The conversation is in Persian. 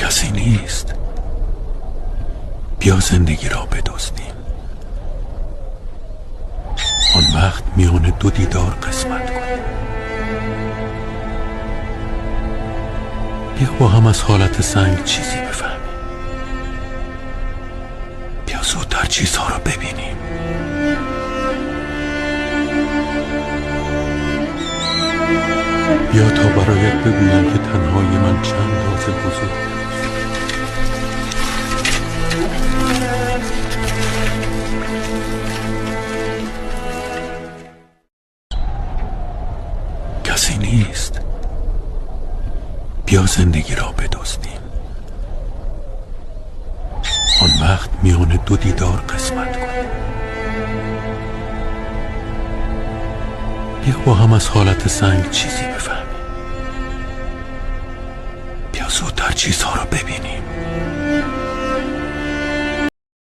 کسی نیست. بیا زندگی را بدزدیم، آن وقت میان دو دیدار قسمت کنیم. بیا با هم از حالت سنگ چیزی بفهمیم. بیا زودتر چیزها را ببینیم. بیا تا برایت بگویم که تنهایی من چند راز بزرگ. کسی نیست. بیا زندگی را بدزدیم، آن وقت میان دو دیدار قسمت کنیم. بیا با هم از حالت سنگ چیزی بفهمیم. بیا زودتر چیزها را ببینیم.